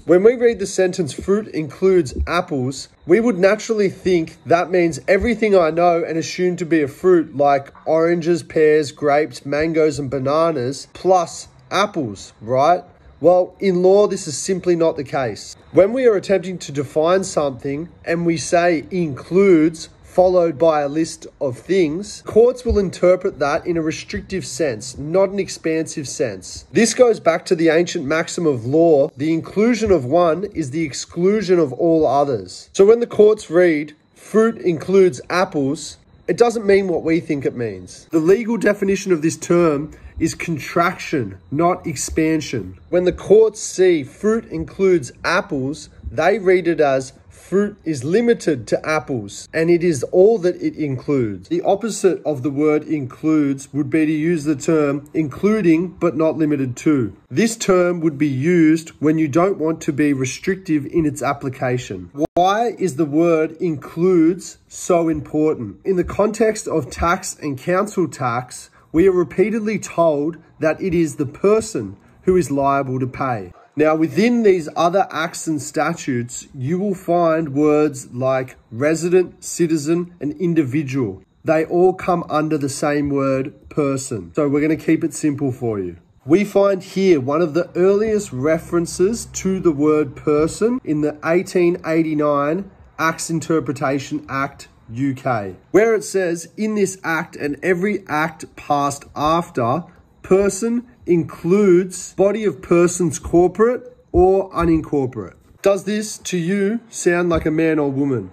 When we read the sentence, fruit includes apples, we would naturally think that means everything I know and assume to be a fruit, like oranges, pears, grapes, mangoes, and bananas, plus apples, right? Well, in law, this is simply not the case. When we are attempting to define something and we say includes, followed by a list of things, courts will interpret that in a restrictive sense, not an expansive sense. This goes back to the ancient maxim of law: the inclusion of one is the exclusion of all others. So when the courts read, fruit includes apples, it doesn't mean what we think it means. The legal definition of this term is contraction, not expansion. When the courts see fruit includes apples, they read it as fruit is limited to apples, and it is all that it includes. The opposite of the word includes would be to use the term including but not limited to. This term would be used when you don't want to be restrictive in its application. Why is the word includes so important? In the context of tax and council tax, we are repeatedly told that it is the person who is liable to pay. Now, within these other acts and statutes, you will find words like resident, citizen, and individual. They all come under the same word, person. So we're going to keep it simple for you. We find here one of the earliest references to the word person in the 1889 Acts Interpretation Act, UK, where it says, in this act and every act passed after, person includes body of persons corporate or unincorporate. Does this to you sound like a man or woman?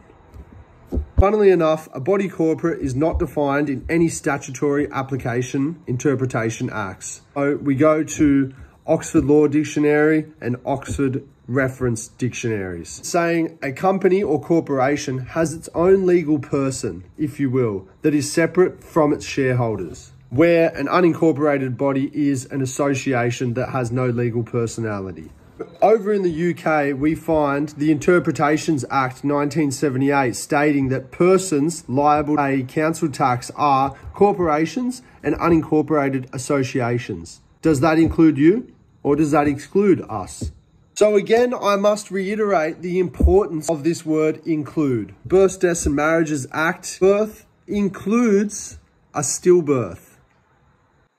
Funnily enough, a body corporate is not defined in any statutory application interpretation acts. So we go to Oxford Law Dictionary and Oxford Reference Dictionaries, saying a company or corporation has its own legal person, if you will, that is separate from its shareholders, where an unincorporated body is an association that has no legal personality. Over in the UK, we find the Interpretations Act 1978 stating that persons liable to pay council tax are corporations and unincorporated associations. Does that include you, or does that exclude us? So again, I must reiterate the importance of this word include. Births, Deaths and Marriages Act, birth includes a stillbirth.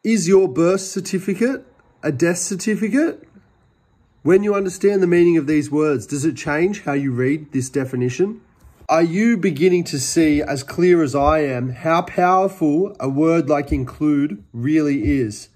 Is your birth certificate a death certificate? When you understand the meaning of these words, does it change how you read this definition? Are you beginning to see, as clear as I am, how powerful a word like include really is?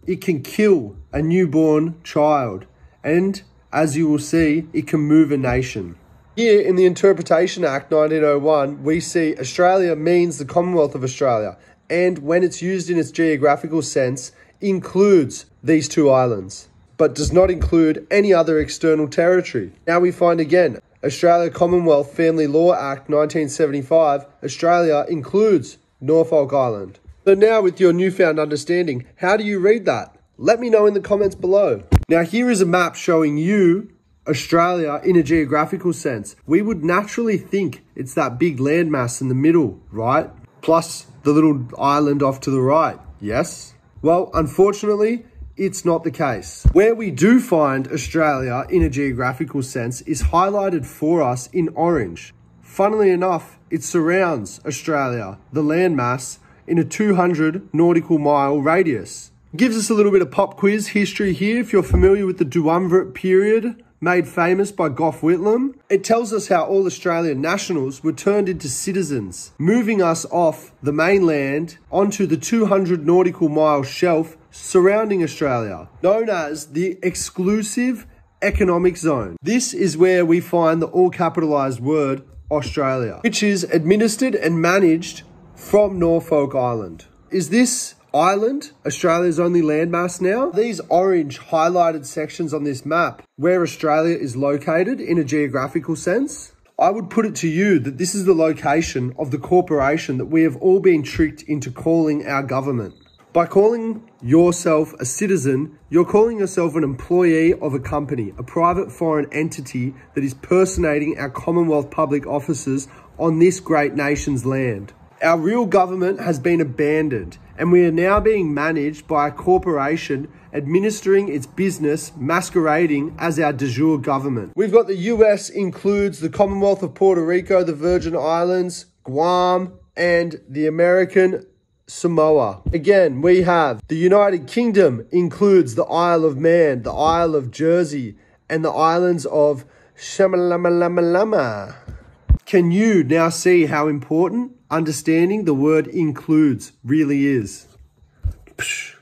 It can kill a newborn child, and as you will see, it can move a nation. Here in the Interpretation Act 1901, we see Australia means the Commonwealth of Australia, and when it's used in its geographical sense, includes these two islands, but does not include any other external territory. Now we find again, Australia Commonwealth Family Law Act 1975, Australia includes Norfolk Island. So now with your newfound understanding, how do you read that? Let me know in the comments below. Now here is a map showing you Australia in a geographical sense. We would naturally think it's that big landmass in the middle, right? Plus the little island off to the right, yes? Well, unfortunately, it's not the case. Where we do find Australia in a geographical sense is highlighted for us in orange. Funnily enough, it surrounds Australia, the landmass, in a 200 nautical mile radius. Gives us a little bit of pop quiz history here if you're familiar with the Duumvirate period, made famous by Gough Whitlam. It tells us how all Australian nationals were turned into citizens, moving us off the mainland onto the 200 nautical mile shelf surrounding Australia, known as the Exclusive Economic Zone. This is where we find the all capitalized word Australia, which is administered and managed from Norfolk Island. Is this island Australia's only landmass now? These orange highlighted sections on this map, where Australia is located in a geographical sense, I would put it to you that this is the location of the corporation that we have all been tricked into calling our government. By calling yourself a citizen, you're calling yourself an employee of a company, a private foreign entity that is personating our Commonwealth public officers on this great nation's land. Our real government has been abandoned, and we are now being managed by a corporation administering its business masquerading as our de jure government. We've got the US includes the Commonwealth of Puerto Rico, the Virgin Islands, Guam, and the American Samoa. Again, we have the United Kingdom includes the Isle of Man, the Isle of Jersey, and the islands of Shamalama. Can you now see how important understanding the word includes really is? Psh.